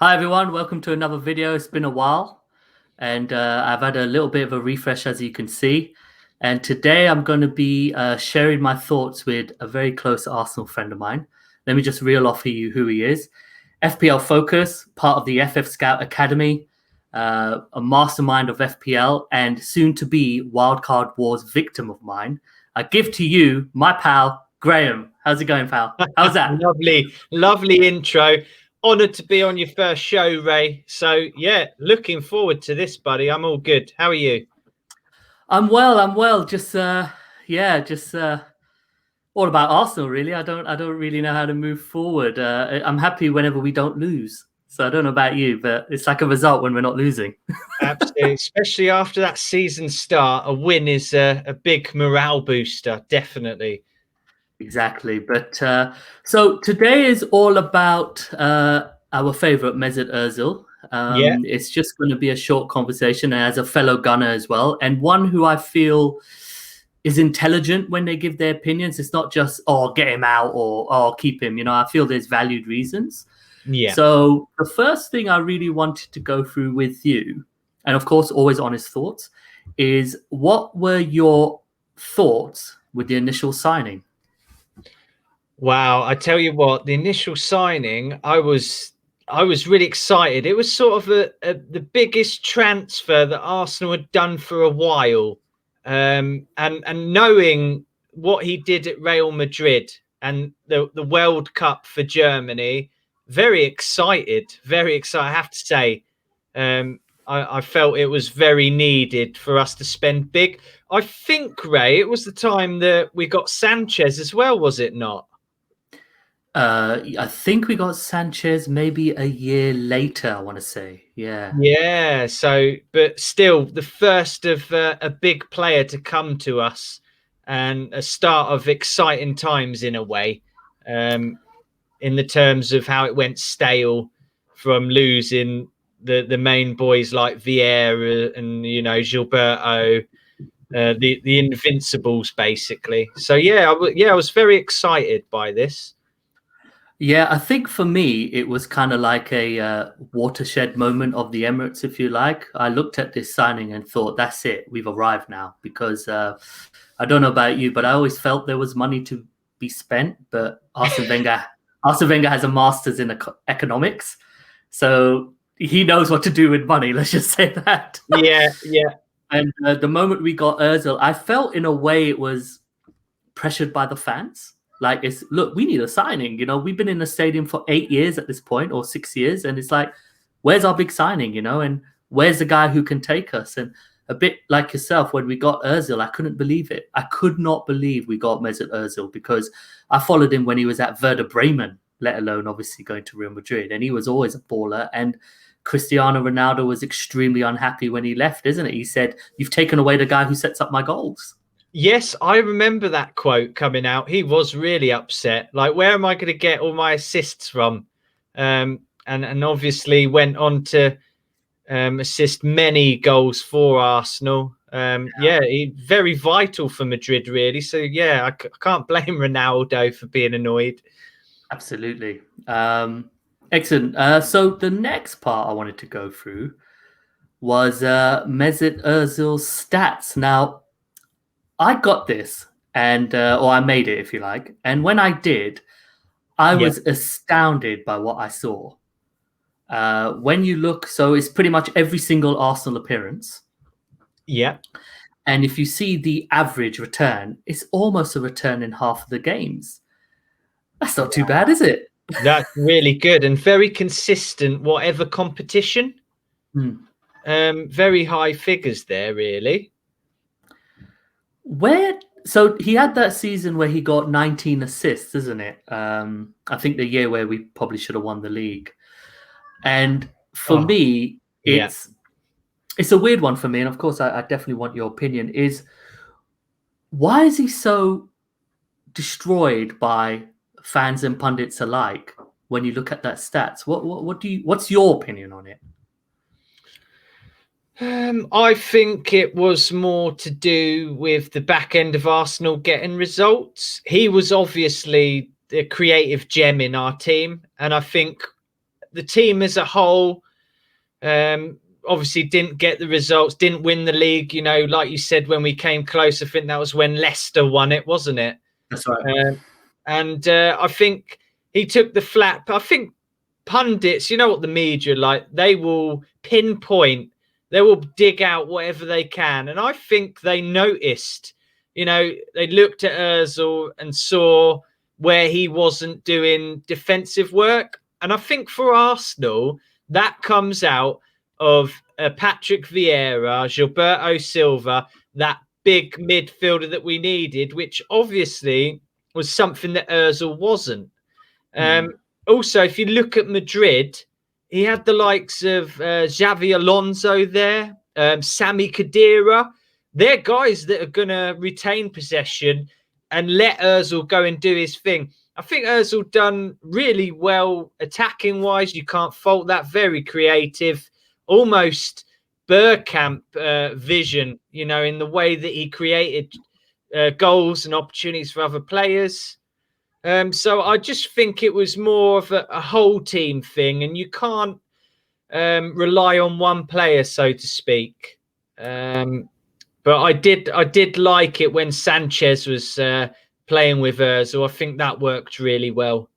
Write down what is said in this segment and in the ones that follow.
Hi everyone, welcome to another video. It's been a while and I've had a little bit of a refresh as you can see. And today I'm going to be sharing my thoughts with a very close Arsenal friend of mine. Let me just reel off who he is. FPL Focus, part of the FF Scout Academy, a mastermind of FPL and soon to be Wildcard Wars victim of mine. I give to you my pal, Graham. How's it going, pal? How's that? Lovely intro. Honoured to be on your first show, Ray. So yeah, looking forward to this, buddy. I'm all good. How are you? I'm well. I'm well. Just all about Arsenal. Really, I don't really know how to move forward. I'm happy whenever we don't lose. So I don't know about you, but it's like a result when we're not losing. Absolutely, especially after that season start, a win is a big morale booster, definitely. Exactly. But so today is all about our favorite Mesut Ozil. Yeah, It's just going to be a short conversation as a fellow Gunner as well, and one who I feel is intelligent when they give their opinions. It's not just oh get him out or oh keep him. I feel there's valued reasons. yeah. So the first thing I really wanted to go through with you, and of course always honest thoughts, is what were your thoughts with the initial signing? Wow, I tell you what, the initial signing, I was really excited. It was sort of the biggest transfer that Arsenal had done for a while. And knowing what he did at Real Madrid and the World Cup for Germany, very excited, very excited. I have to say, I felt it was very needed for us to spend big. I think, Ray, it was the time that we got Sanchez as well, was it not? I think we got Sanchez maybe a year later, I want to say. Yeah. Yeah, so but still the first of a big player to come to us and a start of exciting times in a way, um, in the terms of how it went stale from losing the main boys like Vieira and Gilberto, the Invincibles basically. So yeah, I was very excited by this. Yeah, I think for me, it was kind of like a watershed moment of the Emirates, if you like. I looked at this signing and thought, that's it, we've arrived now. Because I don't know about you, but I always felt there was money to be spent. But Arsene Wenger has a master's in economics, so he knows what to do with money. Let's just say that. Yeah, yeah. And the moment we got Özil, I felt in a way it was pressured by the fans. Like it's look, we need a signing. We've been in the stadium for 8 years at this point, or 6 years, and it's like, where's our big signing? And where's the guy who can take us? And a bit like yourself, when we got Ozil, I couldn't believe it. I could not believe we got Mesut Ozil because I followed him when he was at Werder Bremen, let alone obviously going to Real Madrid, and he was always a baller. And Cristiano Ronaldo was extremely unhappy when he left, isn't it? He said, "You've taken away the guy who sets up my goals." Yes, I remember that quote coming out. He was really upset. Like, where am I going to get all my assists from? And obviously went on to assist many goals for Arsenal. Yeah, he very vital for Madrid, really. So yeah, I can't blame Ronaldo for being annoyed. Absolutely. Excellent. So the next part I wanted to go through was Mesut Ozil's stats. Now, I got this, and or I made it, if you like. And when I did, I Yeah, was astounded by what I saw. When you look, so it's pretty much every single Arsenal appearance. yeah. And if you see the average return, it's almost a return in half of the games. That's not too bad, is it? That's really good and very consistent, whatever competition. Hmm. Very high figures there, really. Where so he had that season where he got 19 assists, isn't it? I think the year where we probably should have won the league. And for Oh, me, yeah. it's a weird one for me, and of course I definitely want your opinion, is why is he so destroyed by fans and pundits alike when you look at that stats? What's your opinion on it? I think it was more to do with the back end of Arsenal getting results. He was obviously the creative gem in our team, and I think the team as a whole, obviously didn't get the results, didn't win the league. You know, like you said, when we came close, I think that was when Leicester won it, wasn't it? That's right. And I think he took the flap. I think pundits, you know what the media like, they will pinpoint, they will dig out whatever they can. And I think they noticed, you know, they looked at Ozil and saw where he wasn't doing defensive work. And I think for Arsenal, that comes out of Patrick Vieira, Gilberto Silva, that big midfielder that we needed, which obviously was something that Ozil wasn't. Also, if you look at Madrid, he had the likes of Xavi Alonso there, Sami Khedira. They're guys that are going to retain possession and let Ozil go and do his thing. I think Ozil done really well attacking-wise. You can't fault that. Very creative, almost Bergkamp vision, you know, in the way that he created goals and opportunities for other players. So I just think it was more of a whole team thing, and you can't rely on one player, so to speak. But I did like it when Sanchez was playing with Ozil. I think that worked really well.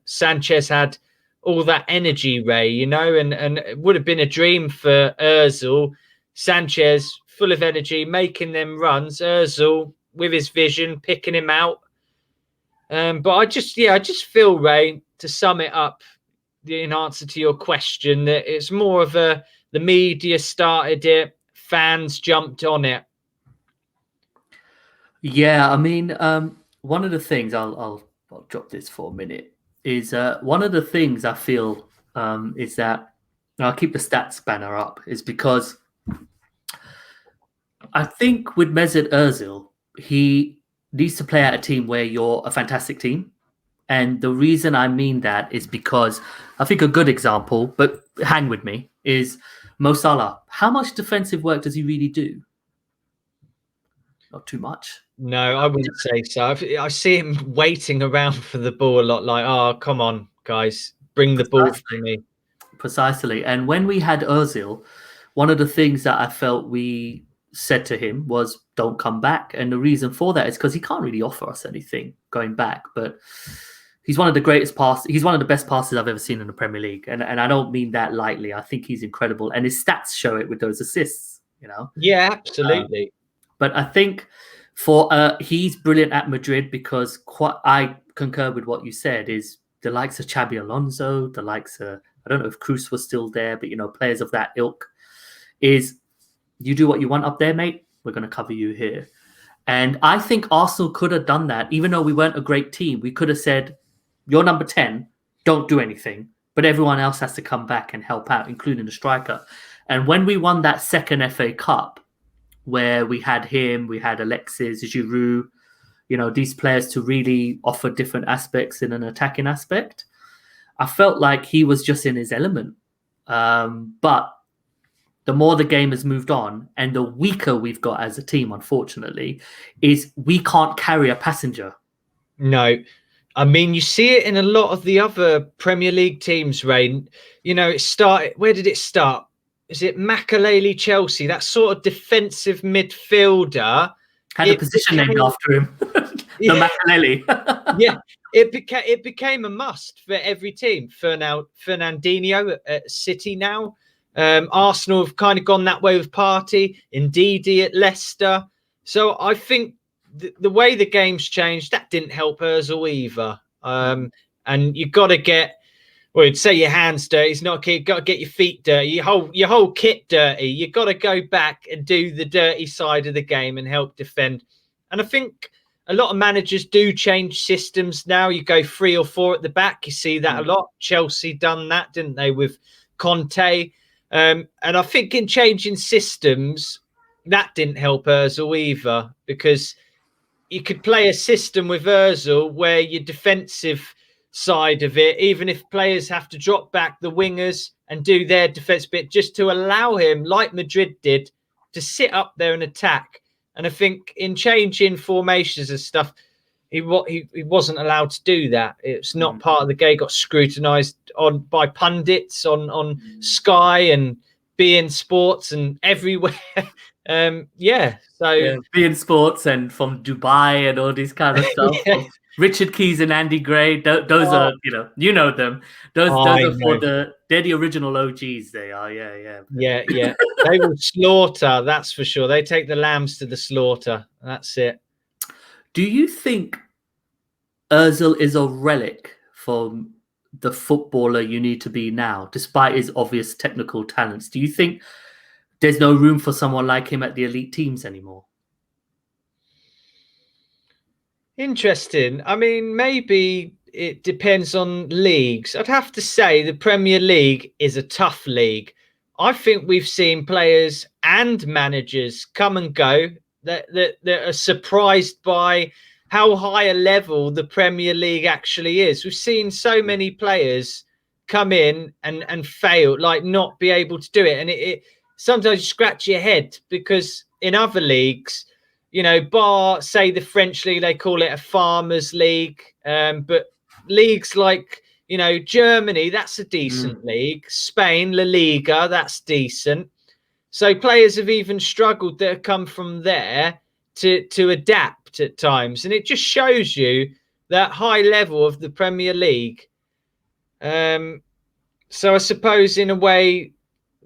Sanchez had all that energy, Ray, you know, and it would have been a dream for Ozil. Sanchez, full of energy, making them runs. Ozil with his vision, picking him out. But I just feel, Ray, to sum it up, in answer to your question, that it's more of the media started it, fans jumped on it. Yeah, I mean, one of the things I'll drop this for a minute is one of the things I feel is that, and I'll keep the stats banner up, is because I think with Mesut Ozil, he needs to play at a team where you're a fantastic team. And the reason I mean that is because I think a good example, but hang with me, is Mo Salah. How much defensive work does he really do? Not too much. No, I wouldn't say so. I see him waiting around for the ball a lot, like, oh, come on, guys, bring the ball for me. Precisely. And when we had Ozil, one of the things that I felt we said to him was, don't come back. And the reason for that is because he can't really offer us anything going back. But he's one of the greatest passes. He's one of the best passes I've ever seen in the Premier League. And I don't mean that lightly. I think he's incredible. And his stats show it with those assists, you know? Yeah, absolutely. But I think for he's brilliant at Madrid because I concur with what you said, is the likes of Xabi Alonso, the likes of, I don't know if Cruz was still there, but, you know, players of that ilk, is you do what you want up there, mate. We're going to cover you here. And I think Arsenal could have done that. Even though we weren't a great team, we could have said, you're number 10, don't do anything. But everyone else has to come back and help out, including the striker. And when we won that second FA Cup, where we had him, we had Alexis, Giroud, you know, these players to really offer different aspects in an attacking aspect, I felt like he was just in his element. But the more the game has moved on and the weaker we've got as a team, unfortunately, is we can't carry a passenger. No. I mean, you see it in a lot of the other Premier League teams, Ray. You know, it started, where did it start? Is it Makelele Chelsea? That sort of defensive midfielder. Had a position named after him. The Makelele. Yeah, it became a must for every team. Fernandinho at City now. Arsenal have kind of gone that way with Partey. Ndidi at Leicester. So I think the way the game's changed, that didn't help Ozil either. And you've got to get, well, you'd say your hands dirty. It's not okay. You've got to get your feet dirty, your whole kit dirty. You've got to go back and do the dirty side of the game and help defend. And I think a lot of managers do change systems now. You go 3 or 4 at the back. You see that a lot. Chelsea done that, didn't they, with Conte? And I think in changing systems, that didn't help Ozil either, because you could play a system with Ozil where your defensive side of it, even if players have to drop back, the wingers, and do their defense bit, just to allow him, like Madrid did, to sit up there and attack. And I think in changing formations and stuff, he wasn't allowed to do that. It's not part of the game. He got scrutinized on by pundits on Sky and beIN Sports and everywhere. So beIN Sports and from Dubai and all this kind of stuff. yeah. Richard Keys and Andy Gray. Those are, you know them. Those are for they're the original OGs. They are, yeah. They will slaughter. That's for sure. They take the lambs to the slaughter. That's it. Do you think Ozil is a relic for the footballer you need to be now, despite his obvious technical talents? Do you think there's no room for someone like him at the elite teams anymore? Interesting. I mean, maybe it depends on leagues. I'd have to say the Premier League is a tough league. I think we've seen players and managers come and go that are surprised by how high a level the Premier League actually is. We've seen so many players come in and fail, like not be able to do it. And it sometimes you scratch your head, because in other leagues, you know, bar, say, the French league, they call it a farmers league. But leagues like, you know, Germany, that's a decent league. Spain, La Liga, that's decent. So players have even struggled that have come from there to adapt at times. And it just shows you that high level of the Premier League. So I suppose in a way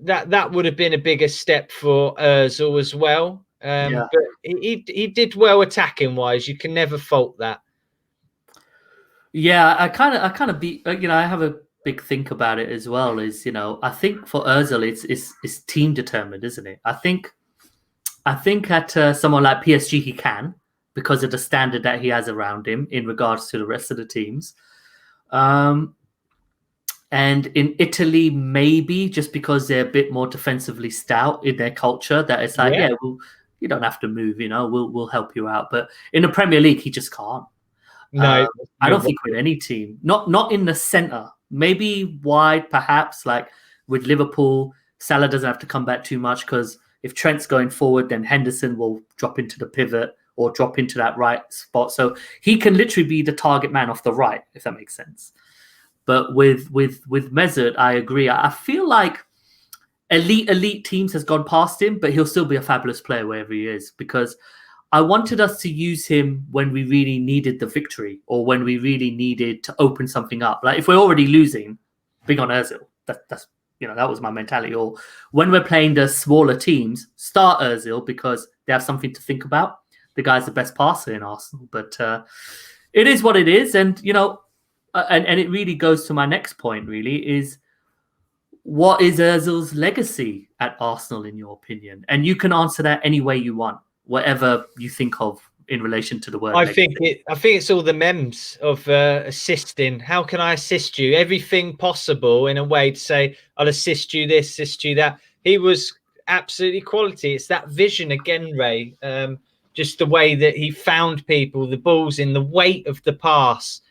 that would have been a bigger step for Ozil as well. But he did well attacking wise. You can never fault that. Yeah, I kind of be, you know, I have a big think about it as well. Is, you know, I think for Ozil it's team determined, isn't it? I think at someone like PSG he can, because of the standard that he has around him in regards to the rest of the teams. And in Italy, maybe just because they're a bit more defensively stout in their culture, that it's like, you don't have to move, you know, we'll help you out. But in the Premier League, he just can't. No, I don't think with any team, not in the center. Maybe wide, perhaps, like with Liverpool. Salah doesn't have to come back too much, because if Trent's going forward, then Henderson will drop into the pivot or drop into that right spot. So he can literally be the target man off the right, if that makes sense. But with Mesut, I agree. I feel like elite teams has gone past him, but he'll still be a fabulous player wherever he is, because I wanted us to use him when we really needed the victory, or when we really needed to open something up. Like if we're already losing, big on Ozil. That's you know, that was my mentality. Or when we're playing the smaller teams, start Ozil, because they have something to think about. The guy's the best passer in Arsenal, but it is what it is. And you know, and it really goes to my next point. Really, is what is Ozil's legacy at Arsenal in your opinion? And you can answer that any way you want, whatever you think of in relation to the word. I think it's all the memes of assisting. How can I assist you? Everything possible in a way to say, I'll assist you this, assist you that. He was absolutely quality. It's that vision again, Ray. Just the way that he found people, the balls in, the weight of the pass.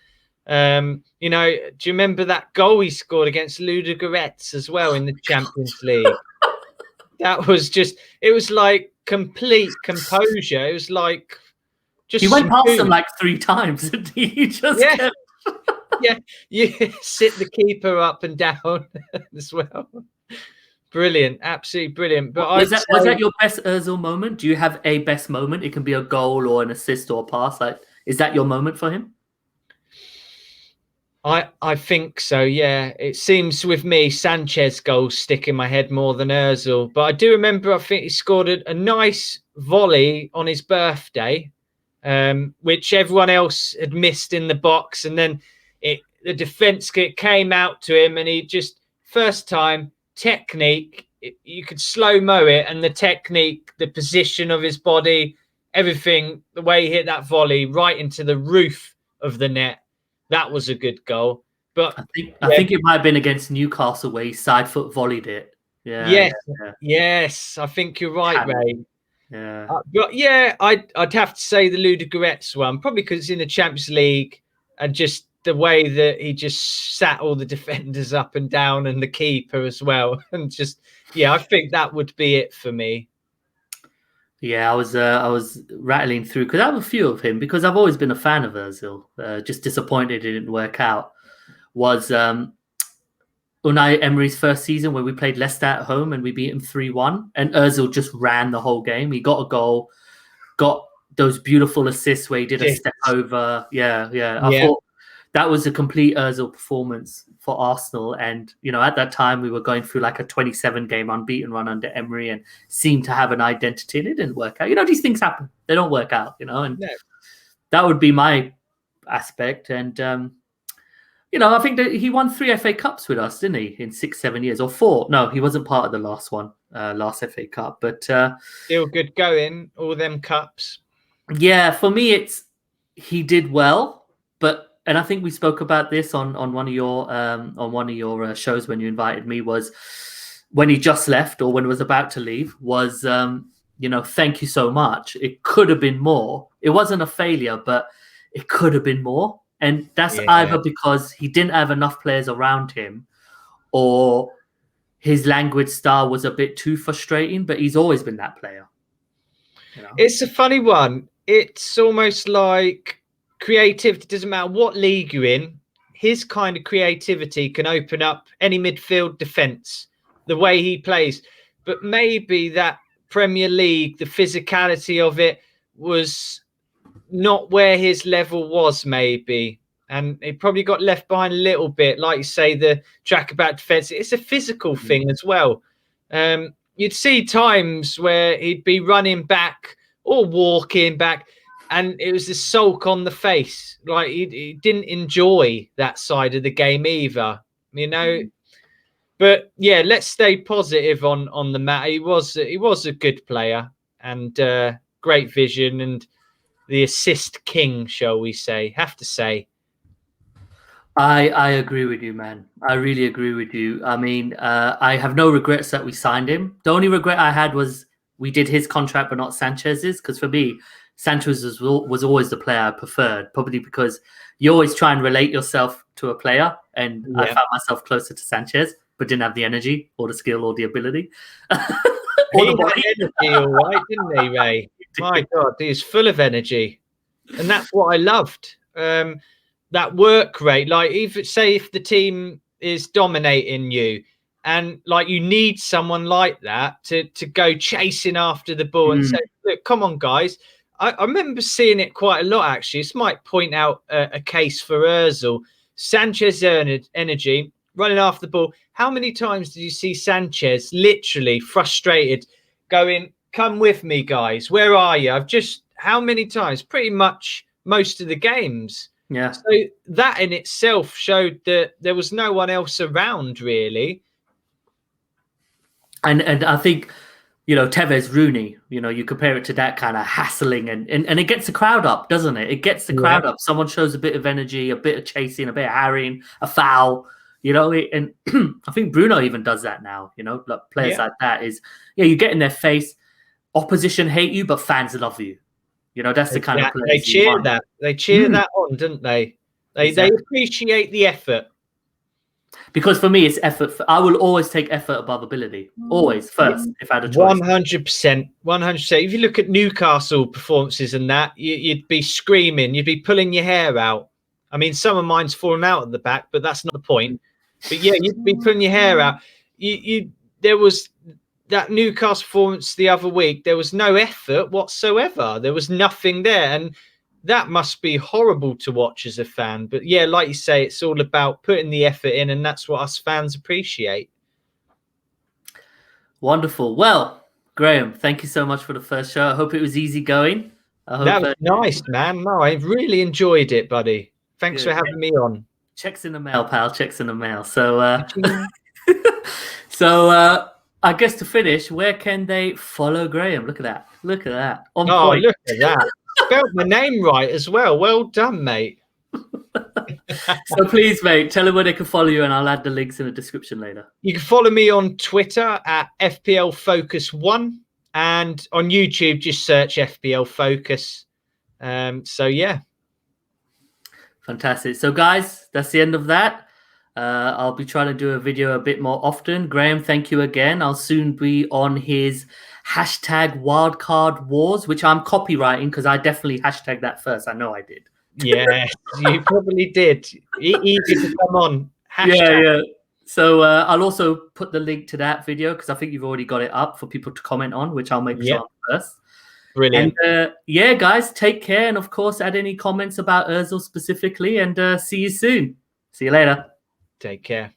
You know, do you remember that goal he scored against Ludogorets as well in the Champions League? That was just, it was like complete composure. It was like, just he went past them like 3 times, and he just kept... you sit the keeper up and down as well. Brilliant, absolutely brilliant. But was that your best Ozil moment? Do you have a best moment? It can be a goal or an assist or a pass. Like, is that your moment for him? I think so, yeah. It seems with me, Sanchez goals stick in my head more than Ozil. But I do remember, I think he scored a nice volley on his birthday, which everyone else had missed in the box. And then the defence came out to him, and he just, first time, technique, you could slow-mo it, and the technique, the position of his body, everything, the way he hit that volley right into the roof of the net. That was a good goal. But I think it might have been against Newcastle where he side foot volleyed it. Yes, I think you're right, Ray. Yeah. But yeah, I'd have to say the Ludogorets one, probably because it's in the Champions League, and just the way that he just sat all the defenders up and down, and the keeper as well. And just, I think that would be it for me. Yeah, I was rattling through because I have a few of him because I've always been a fan of Ozil. Just disappointed it didn't work out. Was Unai Emery's first season where we played Leicester at home and we beat him 3-1, and Ozil just ran the whole game. He got a goal, got those beautiful assists where he did a step over. Yeah, yeah. I Yeah. thought that was a complete Ozil performance for Arsenal. And, at that time we were going through like a 27 game unbeaten run under Emery and seemed to have an identity, and it didn't work out. These things happen. They don't work out, and No. that would be my aspect. And, I think that he won 3 FA Cups with us, didn't he, in 6-7 years, or 4? No, he wasn't part of the last one, last FA Cup. But Still good going, all them cups. yeah, for me, he did well, and I think we spoke about this on one of your shows when you invited me, was when he just left or when he was about to leave, was thank you so much. It could have been more. It wasn't a failure, but it could have been more. And that's either because he didn't have enough players around him, or his language style was a bit too frustrating. But he's always been that player. It's a funny one. It's almost like creativity. Doesn't matter what league you're in. His kind of creativity can open up any midfield defence, the way he plays. But maybe that Premier League, the physicality of it was not where his level was, maybe. And he probably got left behind a little bit. Like you say, the track about defence, it's a physical thing as well. You'd see times where he'd be running back or walking back, and it was this sulk on the face. Like he didn't enjoy that side of the game either, But yeah, let's stay positive on the matter. He was a good player and great vision, and the assist king, shall we say? Have to say. I agree with you, man. I really agree with you. I mean, I have no regrets that we signed him. The only regret I had was we did his contract but not Sanchez's, because for me, Sanchez was always the player I preferred, probably because you always try and relate yourself to a player, and I found myself closer to Sanchez, but didn't have the energy or the skill or the ability. He had energy, all right, didn't he, Ray? My God, he's full of energy, and that's what I loved. That work rate, like if the team is dominating you, and like you need someone like that to go chasing after the ball and say, "Look, come on, guys." I remember seeing it quite a lot, actually. This might point out a case for Ozil. Sanchez energy, running after the ball. How many times did you see Sanchez literally frustrated, going, "Come with me, guys. Where are you?" How many times? Pretty much most of the games. Yeah. So that in itself showed that there was no one else around, really. And I think, Tevez, Rooney, you compare it to that kind of hassling, and it gets the crowd up, doesn't it? It gets the crowd up. Someone shows a bit of energy, a bit of chasing, a bit of harrying, a foul, and I think Bruno even does that now, like players like that you get in their face, opposition hate you, but fans love you. That's the kind of players they cheer that. They cheer that on, don't they? They appreciate the effort. Because for me, it's effort. I will always take effort above ability. Always first, if I had a choice. 100%. 100%. If you look at Newcastle performances and that, you'd be screaming. You'd be pulling your hair out. I mean, some of mine's fallen out at the back, but that's not the point. But yeah, you'd be pulling your hair out. There was that Newcastle performance the other week. There was no effort whatsoever. There was nothing there. And that must be horrible to watch as a fan. But yeah, like you say, it's all about putting the effort in, and that's what us fans appreciate. Wonderful. Well, Graham, thank you so much for the first show. I hope it was easy going. That was nice, man. No, I really enjoyed it, buddy. Thanks for having me on. Checks in the mail, pal. Checks in the mail. So, I guess to finish, where can they follow Graham? Look at that. Look at that. On point. Look at that. Spelled my name right as well. Well done, mate. So please, mate, tell them where they can follow you, and I'll add the links in the description later. You can follow me on Twitter at FPL Focus 1, and on YouTube, just search FPL Focus. So, yeah. Fantastic. So, guys, that's the end of that. I'll be trying to do a video a bit more often. Graham, thank you again. I'll soon be on his hashtag wildcard wars, which I'm copywriting because I definitely hashtagged that first. I know I did. Yeah, you probably did. Easy to come on. Hashtag. Yeah. So I'll also put the link to that video because I think you've already got it up for people to comment on, which I'll make sure I'm first. Brilliant. And yeah, guys, take care. And of course, add any comments about Ozil specifically. And see you soon. See you later. Take care.